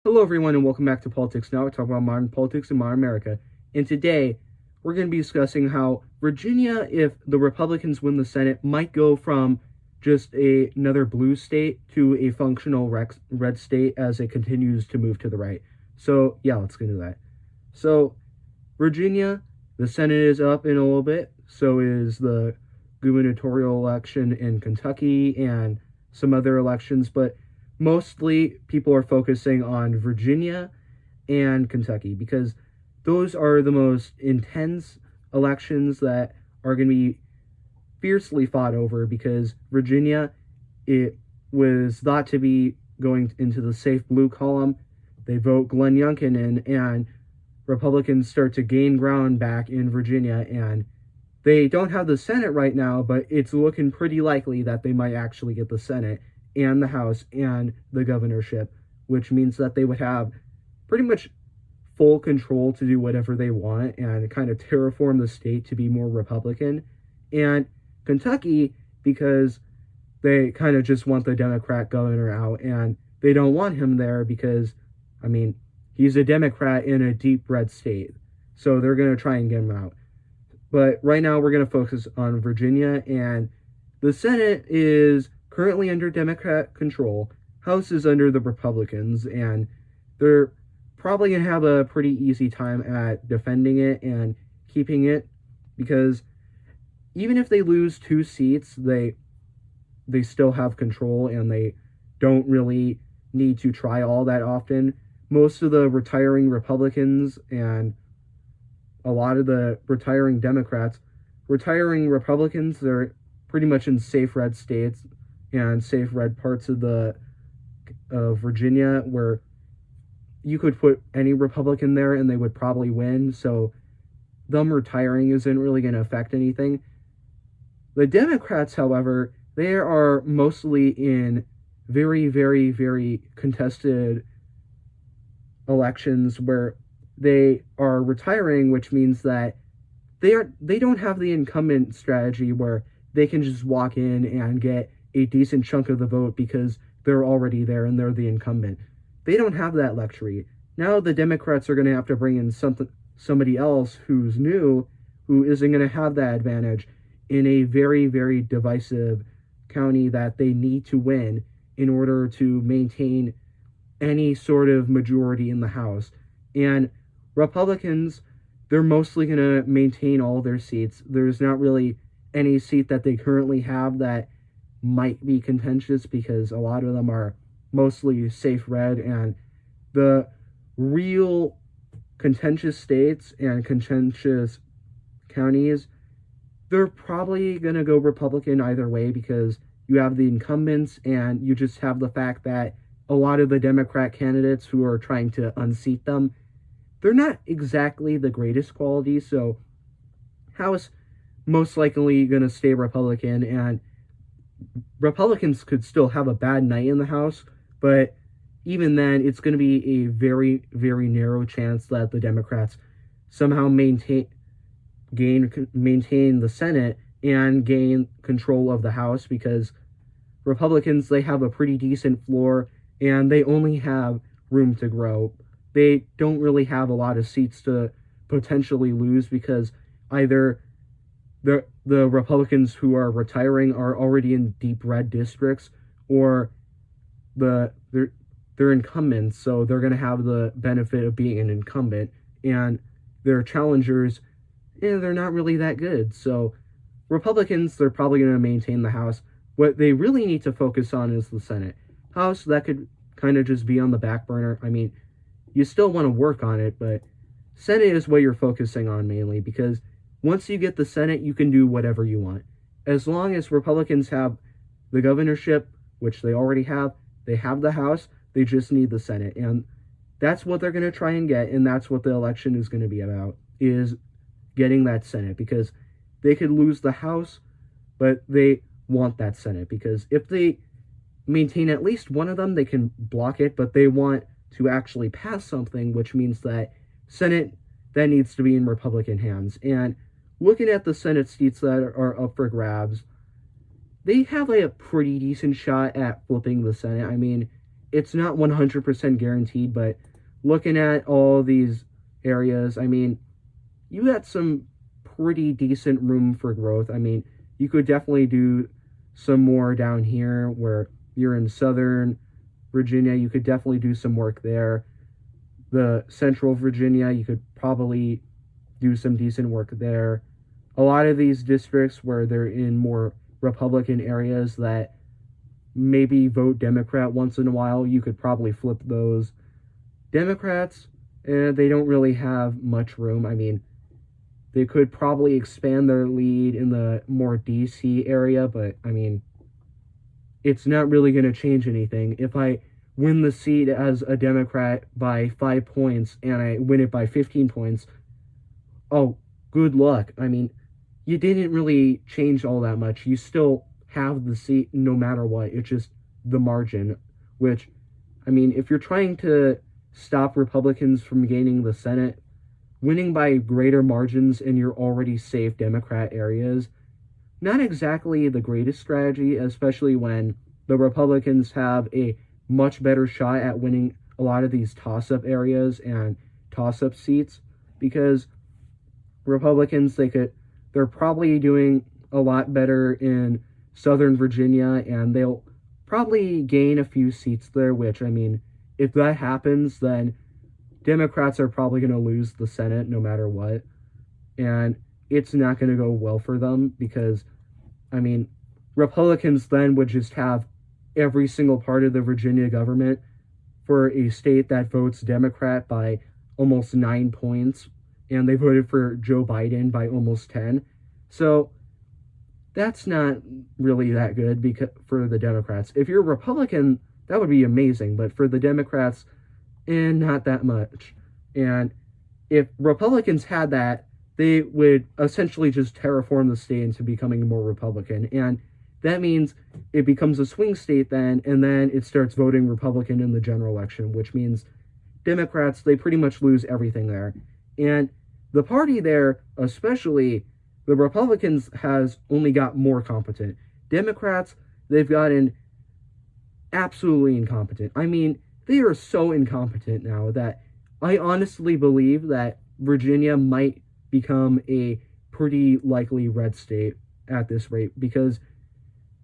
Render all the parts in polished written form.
Hello, everyone, and welcome back to Politics Now. We talk about modern politics in modern America. And today, we're going to be discussing how Virginia, if the Republicans win the Senate, might go from just another blue state to a functional red state as it continues to move to the right. So, yeah, let's get into that. So, Virginia, the Senate is up in a little bit. So is the gubernatorial election in Kentucky and some other elections, but mostly people are focusing on Virginia and Kentucky because those are the most intense elections that are going to be fiercely fought over, because Virginia, it was thought to be going into the safe blue column. They vote Glenn Youngkin in, and Republicans start to gain ground back in Virginia, and they don't have the Senate right now, but it's looking pretty likely that they might actually get the Senate and the House and the governorship, which means that they would have pretty much full control to do whatever they want and kind of terraform the state to be more Republican. And Kentucky, because they kind of just want the Democrat governor out, and they don't want him there because, I mean, he's a Democrat in a deep red state. So they're going to try and get him out. But right now we're going to focus on Virginia, and the Senate is currently under Democrat control. House is under the Republicans, and they're probably going to have a pretty easy time at defending it and keeping it, because even if they lose 2 seats, they still have control, and they don't really need to try all that often. Most of the retiring Republicans and a lot of the retiring Democrats, retiring Republicans, they're pretty much in safe red states and safe red parts of Virginia, where you could put any Republican there and they would probably win. So them retiring isn't really going to affect anything. The Democrats, however, they are mostly in very, very, very contested elections where they are retiring, which means that they don't have the incumbent strategy where they can just walk in and get a decent chunk of the vote because they're already there and they're the incumbent. They don't have that luxury. Now the Democrats are going to have to bring in somebody else who's new, who isn't going to have that advantage in a very, very divisive county that they need to win in order to maintain any sort of majority in the House. And Republicans, they're mostly going to maintain all their seats. There's not really any seat that they currently have that might be contentious, because a lot of them are mostly safe red, and the real contentious states and contentious counties, they're probably going to go Republican either way, because you have the incumbents and you just have the fact that a lot of the Democrat candidates who are trying to unseat them, they're not exactly the greatest quality. So House most likely going to stay Republican, and Republicans could still have a bad night in the House, but even then, it's going to be a very, very narrow chance that the Democrats somehow maintain the Senate and gain control of the House, because Republicans, they have a pretty decent floor and they only have room to grow. They don't really have a lot of seats to potentially lose, because either the Republicans who are retiring are already in deep red districts, or they're incumbents, so they're going to have the benefit of being an incumbent, and their challengers, they're not really that good. So Republicans, they're probably going to maintain the House. What they really need to focus on is the Senate. House, that could kind of just be on the back burner. I mean, you still want to work on it, but Senate is what you're focusing on mainly, because once you get the Senate, you can do whatever you want. As long as Republicans have the governorship, which they already have, they have the House, they just need the Senate. And that's what they're going to try and get, and that's what the election is going to be about, is getting that Senate, because they could lose the House, but they want that Senate, because if they maintain at least one of them, they can block it, but they want to actually pass something, which means that Senate, that needs to be in Republican hands. And looking at the Senate seats that are up for grabs, they have a pretty decent shot at flipping the Senate. I mean, it's not 100% guaranteed, but looking at all these areas, I mean, you got some pretty decent room for growth. I mean, you could definitely do some more down here where you're in southern Virginia. You could definitely do some work there. The central Virginia, you could probably do some decent work there. A lot of these districts where they're in more Republican areas that maybe vote Democrat once in a while, you could probably flip those. Democrats, they don't really have much room. I mean, they could probably expand their lead in the more DC area, but I mean, it's not really going to change anything. If I win the seat as a Democrat by 5 points and I win it by 15 points, oh, good luck. I mean, you didn't really change all that much. You still have the seat no matter what. It's just the margin, which, I mean, if you're trying to stop Republicans from gaining the Senate, winning by greater margins in your already safe Democrat areas, not exactly the greatest strategy, especially when the Republicans have a much better shot at winning a lot of these toss-up areas and toss-up seats, because Republicans, they're probably doing a lot better in Southern Virginia, and they'll probably gain a few seats there, which, I mean, if that happens, then Democrats are probably going to lose the Senate no matter what, and it's not going to go well for them because, I mean, Republicans then would just have every single part of the Virginia government for a state that votes Democrat by almost 9 points, and they voted for Joe Biden by almost 10. So that's not really that good for the Democrats. If you're a Republican, that would be amazing, but for the Democrats, not that much. And if Republicans had that, they would essentially just terraform the state into becoming more Republican. And that means it becomes a swing state then, and then it starts voting Republican in the general election, which means Democrats, they pretty much lose everything there. And the party there, especially the Republicans, has only got more competent. Democrats, they've gotten absolutely incompetent. I mean, they are so incompetent now that I honestly believe that Virginia might become a pretty likely red state at this rate, because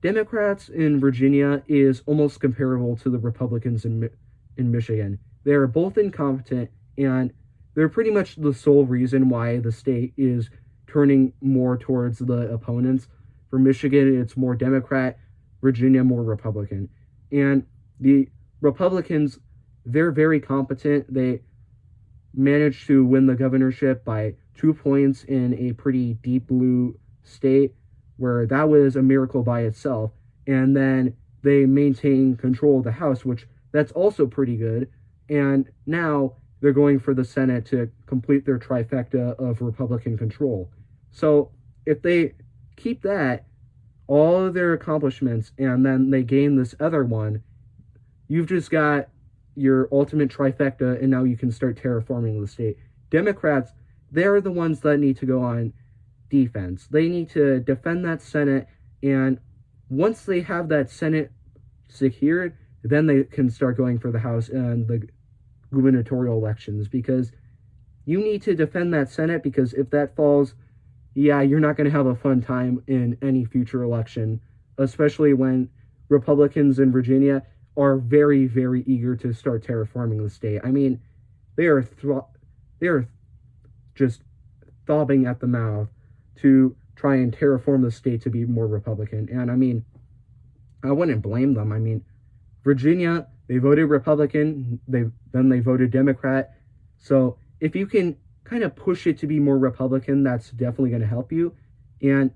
Democrats in Virginia is almost comparable to the Republicans in Michigan. They are both incompetent, and they're pretty much the sole reason why the state is turning more towards the opponents. For Michigan, it's more Democrat, Virginia more Republican. And the Republicans, they're very competent. They managed to win the governorship by 2 points in a pretty deep blue state, where that was a miracle by itself. And then they maintain control of the House, which that's also pretty good. And now they're going for the Senate to complete their trifecta of Republican control. So if they keep that, all of their accomplishments, and then they gain this other one, you've just got your ultimate trifecta, and now you can start terraforming the state. Democrats, they're the ones that need to go on defense. They need to defend that Senate, and once they have that Senate secured, then they can start going for the House and the gubernatorial elections, because you need to defend that Senate, because if that falls, yeah, you're not going to have a fun time in any future election, especially when Republicans in Virginia are very, very eager to start terraforming the state. I mean, they are just throbbing at the mouth to try and terraform the state to be more Republican. And I mean, I wouldn't blame them. I mean, Virginia, they voted Republican, then they voted Democrat. So if you can kind of push it to be more Republican, that's definitely going to help you. And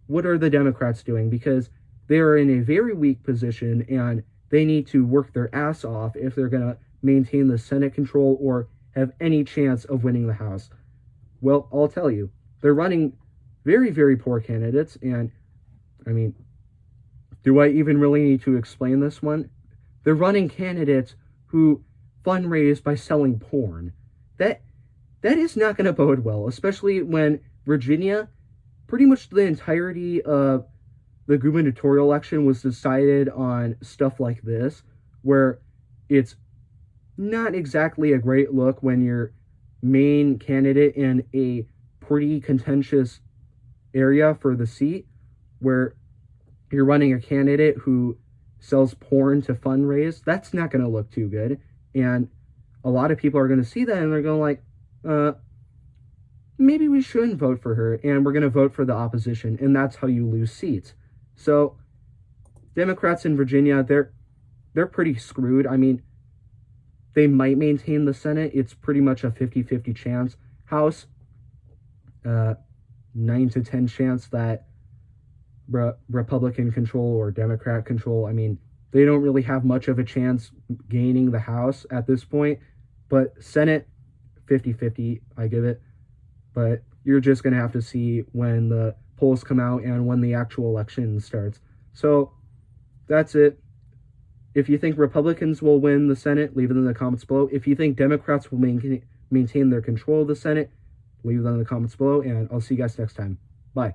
what are the Democrats doing? Because they are in a very weak position, and they need to work their ass off if they're going to maintain the Senate control or have any chance of winning the House. Well, I'll tell you, they're running very, very poor candidates. And I mean, do I even really need to explain this one? They're running candidates who fundraise by selling porn. That is not going to bode well, especially when Virginia, pretty much the entirety of the gubernatorial election was decided on stuff like this, where it's not exactly a great look when your main candidate in a pretty contentious area for the seat, where you're running a candidate who sells porn to fundraise. That's not going to look too good. And a lot of people are going to see that and they're going like, maybe we shouldn't vote for her, and we're going to vote for the opposition, and that's how you lose seats. So Democrats in Virginia, they're pretty screwed. I mean, they might maintain the Senate. It's pretty much a 50-50 chance. House, 9 to 10 chance that Republican control or Democrat control. I mean, they don't really have much of a chance gaining the House at this point. But Senate, 50-50, I give it. But you're just going to have to see when the polls come out and when the actual election starts. So that's it. If you think Republicans will win the Senate, leave it in the comments below. If you think Democrats will maintain their control of the Senate, leave it in the comments below. And I'll see you guys next time. Bye.